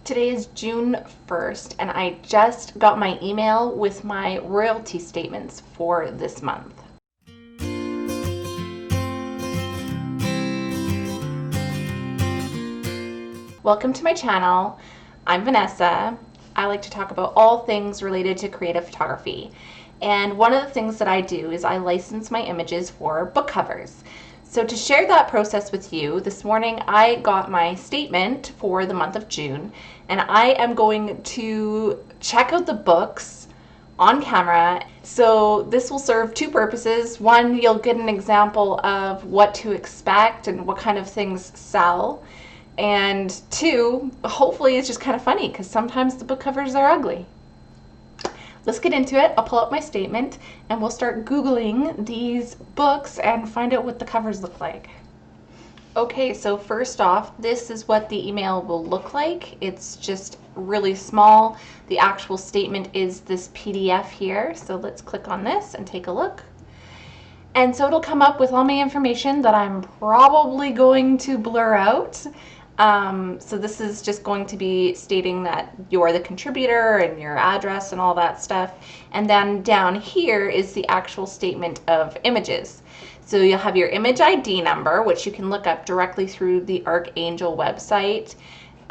Today is June 1st, and I just got my email with my royalty statements for this month. Welcome to my channel. I'm Vanessa. I like to talk about all things related to creative photography. And one of the things that I do is I license my images for book covers. So to share that process with you, this morning I got my statement for the month of June, and I am going to check out the books on camera. So this will serve two purposes. One, you'll get an example of what to expect and what kind of things sell. And two, hopefully it's just kind of funny because sometimes the book covers are ugly. Let's get into it. I'll pull up my statement and we'll start Googling these books and find out what the covers look like. Okay, so first off, this is what the email will look like. It's just really small. The actual statement is this PDF here. So let's click on this and take a look. And so it'll come up with all my information that I'm probably going to blur out. So this is just going to be stating that you're the contributor and your address and all that stuff. And then down here is the actual statement of images. So you'll have your image ID number, which you can look up directly through the Archangel website,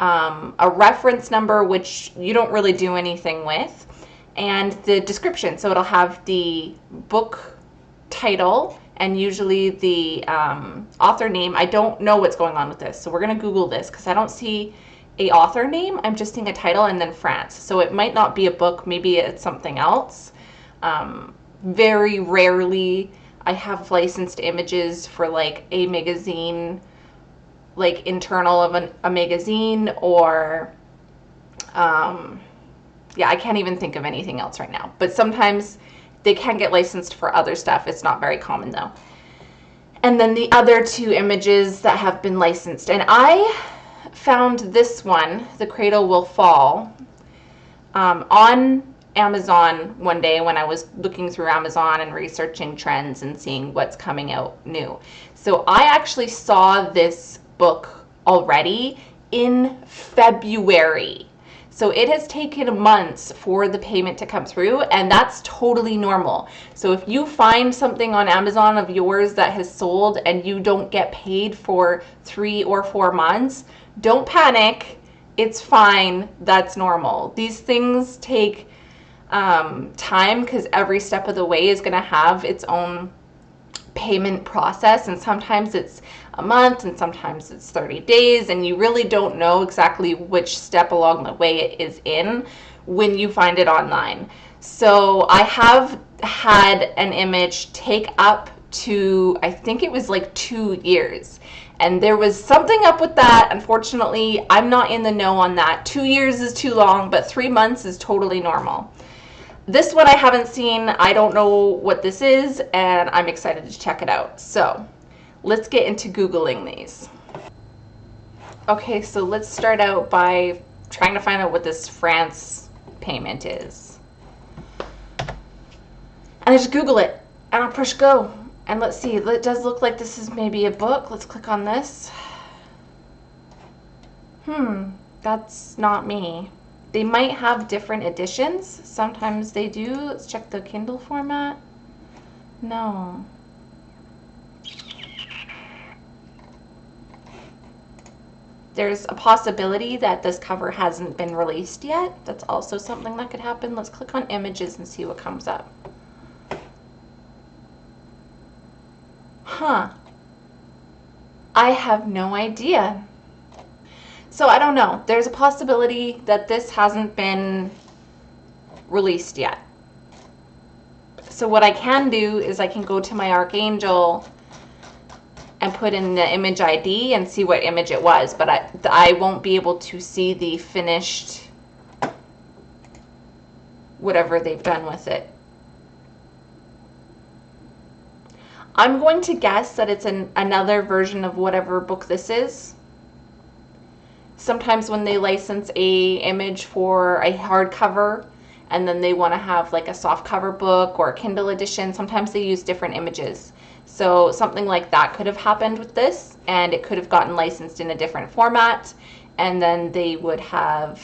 a reference number, which you don't really do anything with, and the description. So it'll have the book title and usually the author name. I don't know what's going on with this, so we're going to Google this because I don't see a author name. I'm just seeing a title and then France. So it might not be a book, maybe it's something else. Very rarely I have licensed images for like a magazine, like internal of a magazine, or yeah, I can't even think of anything else right now. But sometimes they can get licensed for other stuff. It's not very common though. And then the other two images that have been licensed. And I found this one, The Cradle Will Fall, on Amazon one day when I was looking through Amazon and researching trends and seeing what's coming out new. So I actually saw this book already in February. So it has taken months for the payment to come through, and that's totally normal. So if you find something on Amazon of yours that has sold and you don't get paid for 3 or 4 months, don't panic. It's fine. That's normal. These things take time because every step of the way is going to have its own payment process, and sometimes it's a month and sometimes it's 30 days, and you really don't know exactly which step along the way it is in when you find it online. So I have had an image take up to, I think it was like 2 years, and there was something up with that. Unfortunately, I'm not in the know on that. 2 years is too long, but 3 months is totally normal. This one I haven't seen. I don't know what this is, and I'm excited to check it out. So let's get into Googling these. Okay, so let's start out by trying to find out what this France payment is. And I just Google it, and I'll push go. And let's see, it does look like this is maybe a book. Let's click on this. That's not me. They might have different editions. Sometimes they do. Let's check the Kindle format. No. There's a possibility that this cover hasn't been released yet. That's also something that could happen. Let's click on images and see what comes up. Huh. I have no idea. So I don't know. There's a possibility that this hasn't been released yet. So what I can do is I can go to my Archangel and put in the image ID and see what image it was, but I won't be able to see the finished whatever they've done with it. I'm going to guess that it's another version of whatever book this is. Sometimes when they license a image for a hardcover and then they want to have like a soft cover book or a Kindle edition, sometimes they use different images. So something like that could have happened with this, and it could have gotten licensed in a different format, and then they would have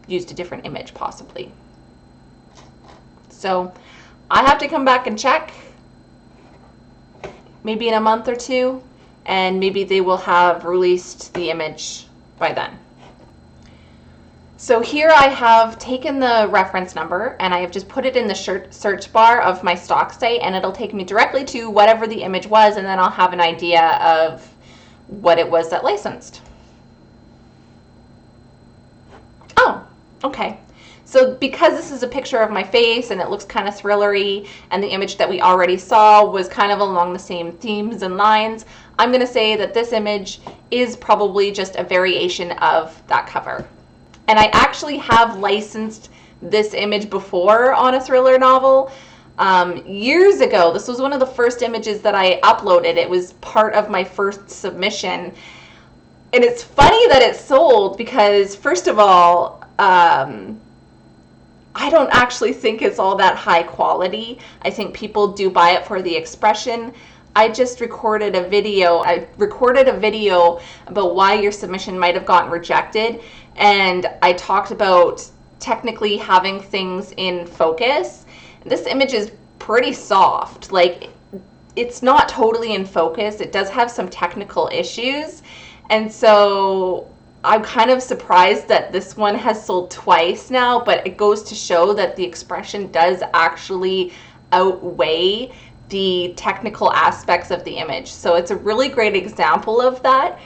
used a different image possibly. So I have to come back and check maybe in a month or two, and maybe they will have released the image by then. So here I have taken the reference number and I have just put it in the search bar of my stock site, and it'll take me directly to whatever the image was, and then I'll have an idea of what it was that licensed. Oh, okay. So because this is a picture of my face and it looks kind of thrillery, and the image that we already saw was kind of along the same themes and lines, I'm going to say that this image is probably just a variation of that cover. And I actually have licensed this image before on a thriller novel. Years ago. This was one of the first images that I uploaded. It was part of my first submission. And it's funny that it sold because, first of all, I don't actually think it's all that high quality. I think people do buy it for the expression. I just recorded a video. I recorded a video about why your submission might have gotten rejected. And I talked about technically having things in focus. This image is pretty soft. Like, it's not totally in focus. It does have some technical issues. And so I'm kind of surprised that this one has sold twice now, but it goes to show that the expression does actually outweigh the technical aspects of the image. So it's a really great example of that.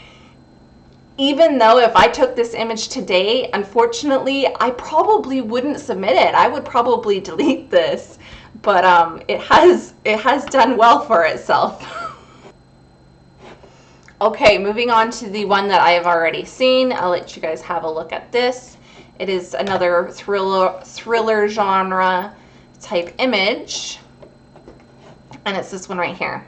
Even though if I took this image today, unfortunately, I probably wouldn't submit it. I would probably delete this, but it has done well for itself. Okay, moving on to the one that I have already seen. I'll let you guys have a look at this. It is another thriller genre type image, and it's this one right here.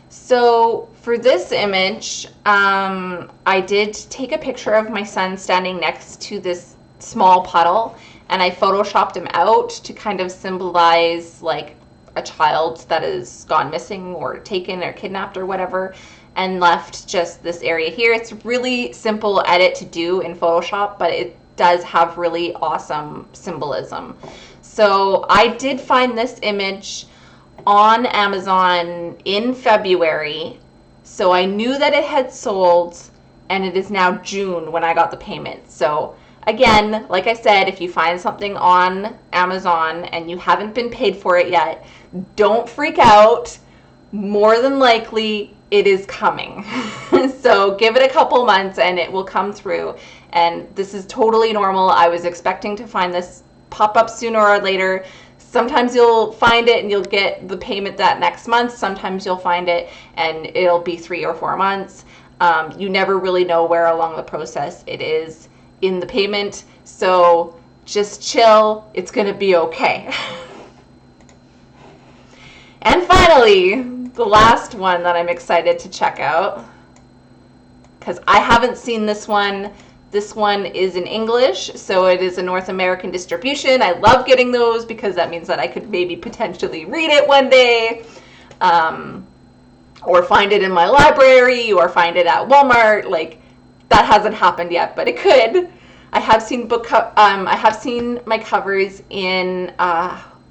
So for this image, I did take a picture of my son standing next to this small puddle, and I photoshopped him out to kind of symbolize like a child that has gone missing or taken or kidnapped or whatever, and left just this area here. It's really simple edit to do in Photoshop, but it does have really awesome symbolism. So I did find this image on Amazon in February, so I knew that it had sold, and it is now June when I got the payment. So again, like I said, if you find something on Amazon and you haven't been paid for it yet, don't freak out. More than likely it is coming. So give it a couple months and it will come through, and this is totally normal. I was expecting to find this pop up sooner or later. Sometimes you'll find it and you'll get the payment that next month. Sometimes you'll find it and it'll be 3 or 4 months. You never really know where along the process it is in the payment. So just chill. It's going to be okay. And finally, the last one that I'm excited to check out, because I haven't seen this one. This one is in English, so it is a North American distribution. I love getting those because that means that I could maybe potentially read it one day, or find it in my library, or find it at Walmart. Like, that hasn't happened yet, but it could. I have seen I have seen my covers in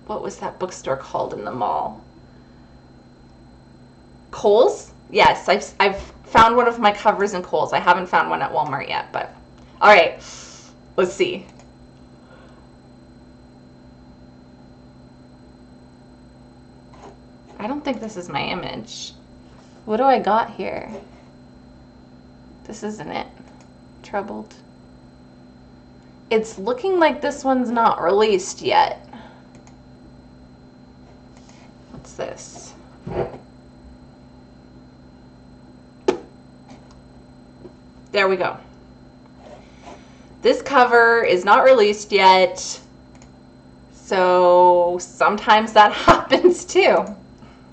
what was that bookstore called in the mall? Kohl's? Yes, I've found one of my covers in Kohl's. I haven't found one at Walmart yet, but all right, let's see. I don't think this is my image. What do I got here? This isn't it. Troubled. It's looking like this one's not released yet. What's this? There we go. This cover is not released yet, so sometimes that happens too.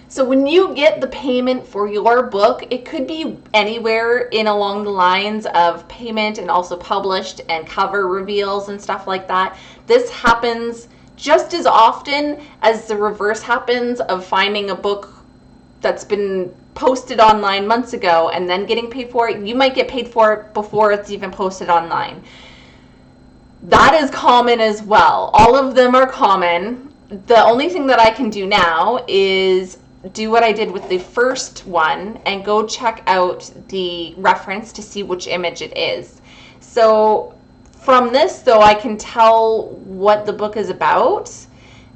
So when you get the payment for your book, it could be anywhere in along the lines of payment and also published and cover reveals and stuff like that. This happens just as often as the reverse happens of finding a book that's been posted online months ago and then getting paid for it, you might get paid for it before it's even posted online. That is common as well. All of them are common. The only thing that I can do now is do what I did with the first one and go check out the reference to see which image it is. So from this, though, I can tell what the book is about.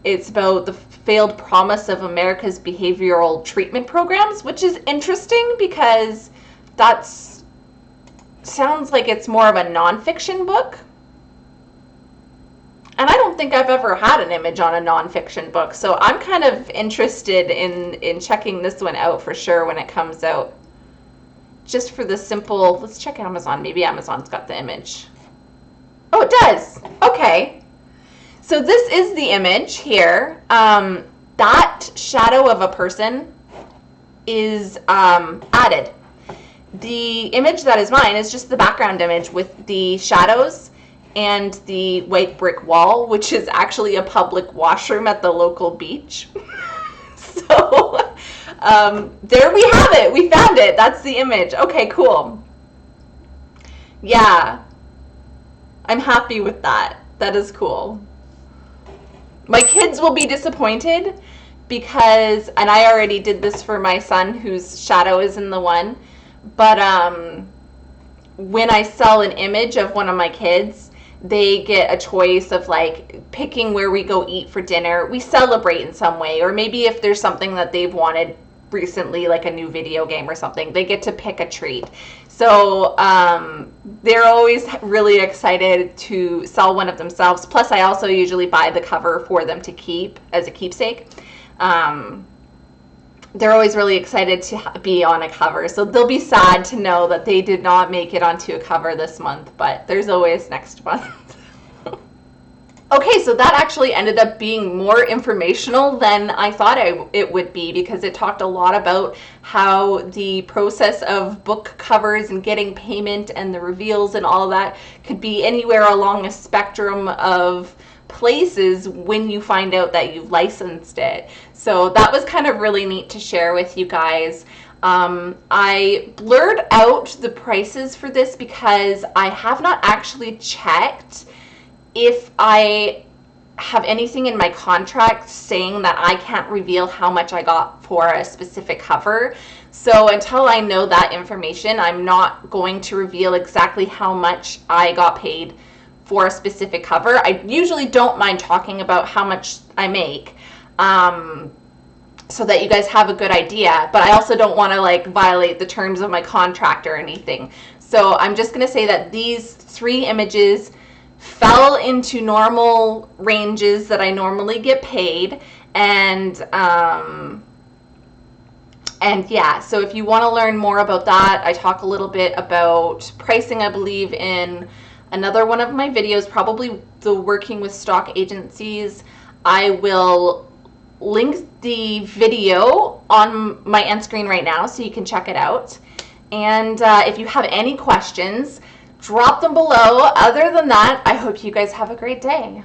It's about the failed promise of America's behavioral treatment programs, which is interesting because that sounds like it's more of a nonfiction book. And I don't think I've ever had an image on a nonfiction book, so I'm kind of interested in checking this one out for sure when it comes out. Just for the simple, let's check Amazon. Maybe Amazon's got the image. Oh, it does. Okay. So this is the image here. That shadow of a person is added. The image that is mine is just the background image with the shadows and the white brick wall, which is actually a public washroom at the local beach. So there we have it. We found it. That's the image. Okay, cool. Yeah, I'm happy with that. That is cool. My kids will be disappointed because, and I already did this for my son whose shadow is in the one, but when I sell an image of one of my kids, they get a choice of like picking where we go eat for dinner. We celebrate in some way, or maybe if there's something that they've wanted recently, like a new video game or something, they get to pick a treat. So they're always really excited to sell one of themselves. Plus, I also usually buy the cover for them to keep as a keepsake. They're always really excited to be on a cover. So they'll be sad to know that they did not make it onto a cover this month, but there's always next month. Okay, so that actually ended up being more informational than I thought it would be, because it talked a lot about how the process of book covers and getting payment and the reveals and all that could be anywhere along a spectrum of places when you find out that you've licensed it. So that was kind of really neat to share with you guys. I blurred out the prices for this because I have not actually checked if I have anything in my contract saying that I can't reveal how much I got for a specific cover. So until I know that information, I'm not going to reveal exactly how much I got paid for a specific cover. I usually don't mind talking about how much I make, so that you guys have a good idea, but I also don't want to like violate the terms of my contract or anything. So I'm just going to say that these 3 images fell into normal ranges that I normally get paid, and yeah, so if you want to learn more about that, I talk a little bit about pricing, I believe, in another one of my videos, probably the working with stock agencies. I will link the video on my end screen right now so you can check it out. And if you have any questions, drop them below. Other than that, I hope you guys have a great day.